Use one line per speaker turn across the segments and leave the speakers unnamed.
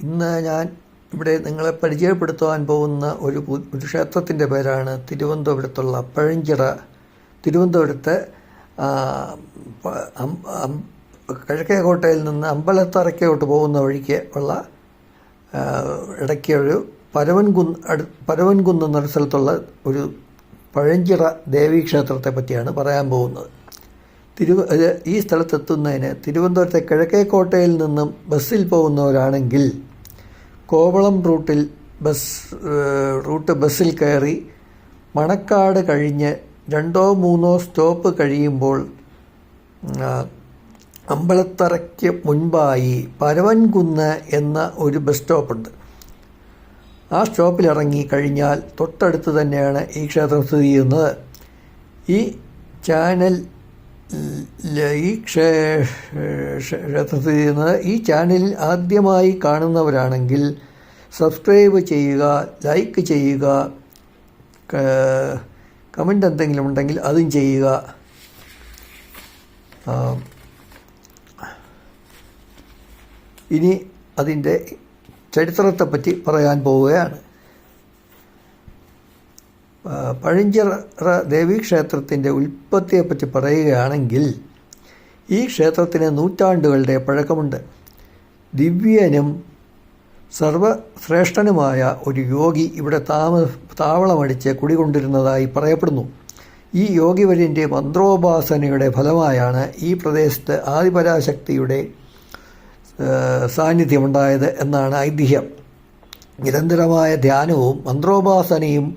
ഇന്ന് ഞാൻ ഇവിടെ നിങ്ങളെ പരിചയപ്പെടുത്തുവാൻ പോകുന്ന ഒരു ക്ഷേത്രത്തിൻ്റെ പേരാണ് തിരുവനന്തപുരത്തുള്ള പഴഞ്ചിറ. തിരുവനന്തപുരത്ത് കിഴക്കേക്കോട്ടയിൽ നിന്ന് അമ്പലത്തറയ്ക്കോട്ട് പോകുന്ന വഴിക്ക് ഉള്ള ഇടയ്ക്ക് ഒരു പരവൻകുന്ന് എന്ന സ്ഥലത്തുള്ള ഒരു പഴഞ്ചിറ ദേവീക്ഷേത്രത്തെ പറ്റിയാണ് പറയാൻ പോകുന്നത്. ഈ സ്ഥലത്തെത്തുന്നതിന് തിരുവനന്തപുരത്തെ കിഴക്കേക്കോട്ടയിൽ നിന്നും ബസ്സിൽ പോകുന്നവരാണെങ്കിൽ കോവളം റൂട്ട് ബസ്സിൽ കയറി മണക്കാട് കഴിഞ്ഞ് 2-3 സ്റ്റോപ്പ് കഴിയുമ്പോൾ അമ്പലത്തറയ്ക്ക് മുൻപായി പരവൻകുന്ന് എന്ന ഒരു ബസ് സ്റ്റോപ്പുണ്ട്. ആ സ്റ്റോപ്പിലിറങ്ങി കഴിഞ്ഞാൽ തൊട്ടടുത്ത് തന്നെയാണ് ഈ ക്ഷേത്രം സ്ഥിതി ചെയ്യുന്നത്. ഈ ക്ഷേത്രം സ്ഥിതി ചെയ്യുന്നത് ഈ ചാനലിൽ ആദ്യമായി കാണുന്നവരാണെങ്കിൽ സബ്സ്ക്രൈബ് ചെയ്യുക, ലൈക്ക് ചെയ്യുക, കമൻ്റ് എന്തെങ്കിലും ഉണ്ടെങ്കിൽ അതും ചെയ്യുക. ഇനി അതിൻ്റെ ചരിത്രത്തെപ്പറ്റി പറയാൻ പോവുകയാണ്. പഴഞ്ചിറ ദേവീക്ഷേത്രത്തിൻ്റെ ഉൽപ്പത്തിയെപ്പറ്റി പറയുകയാണെങ്കിൽ ഈ ക്ഷേത്രത്തിന് നൂറ്റാണ്ടുകളുടെ പഴക്കമുണ്ട്. ദിവ്യനും സർവശ്രേഷ്ഠനുമായ ഒരു യോഗി ഇവിടെ താവളമടിച്ച് കുടികൊണ്ടിരുന്നതായി പറയപ്പെടുന്നു. ഈ യോഗിവര്യൻ്റെ മന്ത്രോപാസനയുടെ ഫലമായാണ് ഈ പ്രദേശത്ത് ആദിപരാശക്തിയുടെ സാന്നിധ്യമുണ്ടായത് എന്നാണ് ഐതിഹ്യം. നിരന്തരമായ ധ്യാനവും മന്ത്രോപാസനയും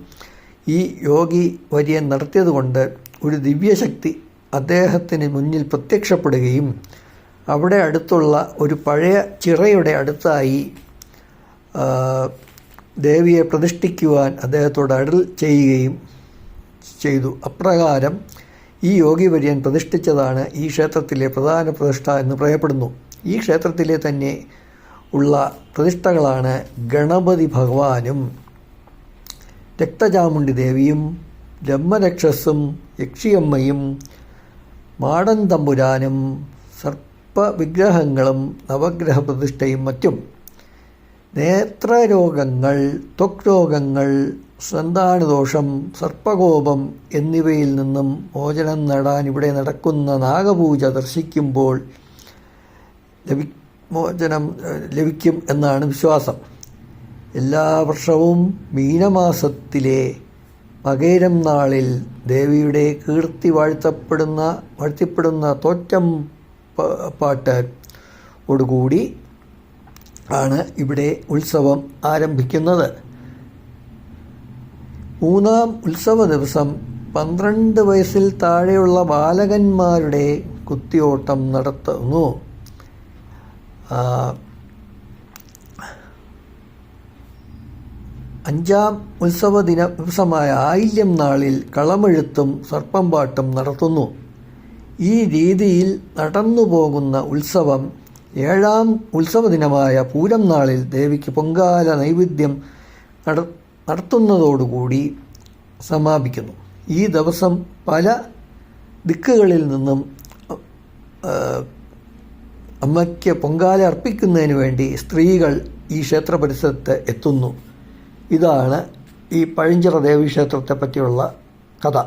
ഈ യോഗി വര്യൻ നടത്തിയതുകൊണ്ട് ഒരു ദിവ്യശക്തി അദ്ദേഹത്തിന് മുന്നിൽ പ്രത്യക്ഷപ്പെടുകയും അവിടെ അടുത്തുള്ള ഒരു പഴയ ചിറയുടെ അടുത്തായി ദേവിയെ പ്രതിഷ്ഠിക്കുവാൻ അദ്ദേഹത്തോട് അരുൾ ചെയ്യുകയും ചെയ്തു. അപ്രകാരം ഈ യോഗിവര്യൻ പ്രതിഷ്ഠിച്ചതാണ് ഈ ക്ഷേത്രത്തിലെ പ്രധാന പ്രതിഷ്ഠ എന്ന് പറയപ്പെടുന്നു. ഈ ക്ഷേത്രത്തിലെ തന്നെ ഉള്ള പ്രതിഷ്ഠകളാണ് ഗണപതി ഭഗവാനും രക്തചാമുണ്ഡി ദേവിയും ബ്രഹ്മരക്ഷസും യക്ഷിയമ്മയും മാടൻ തമ്പുരാനും സർപ്പവിഗ്രഹങ്ങളും നവഗ്രഹ പ്രതിഷ്ഠയും മറ്റും. നേത്രരോഗങ്ങൾ, ത്വക് രോഗങ്ങൾ, സന്താനദോഷം, സർപ്പകോപം എന്നിവയിൽ നിന്നും മോചനം നേടാൻ ഇവിടെ നടക്കുന്ന നാഗപൂജ ദർശിക്കുമ്പോൾ മോചനം ലഭിക്കും എന്നാണ് വിശ്വാസം. എല്ലാ വർഷവും മീനമാസത്തിലെ മകരം നാളിൽ ദേവിയുടെ കീർത്തി വാഴ്ത്തിപ്പെടുന്ന തോറ്റം പാട്ടോടുകൂടി ആണ് ഇവിടെ ഉത്സവം ആരംഭിക്കുന്നത്. 3-ാം ഉത്സവ ദിവസം 12 വയസ്സിൽ താഴെയുള്ള ബാലകന്മാരുടെ കുത്തിയോട്ടം നടത്തുന്നു. 5-ാം ഉത്സവ ദിവസമായ ആയില്യം നാളിൽ കളമെഴുത്തും സർപ്പം പാട്ടും നടത്തുന്നു. ഈ രീതിയിൽ നടന്നു പോകുന്ന ഉത്സവം 7-ാം ഉത്സവ ദിനമായ പൂരം നാളിൽ ദേവിക്ക് പൊങ്കാല നൈവേദ്യം നടത്തുന്നതോടുകൂടി സമാപിക്കുന്നു. ഈ ദിവസം പല ദിക്കുകളിൽ നിന്നും അമ്മയ്ക്ക് പൊങ്കാല അർപ്പിക്കുന്നതിന് വേണ്ടി സ്ത്രീകൾ ഈ ക്ഷേത്ര പരിസരത്ത് എത്തുന്നു. ഇതാണ് ഈ പഴഞ്ചിറ ദേവീക്ഷേത്രത്തെ പറ്റിയുള്ള കഥ.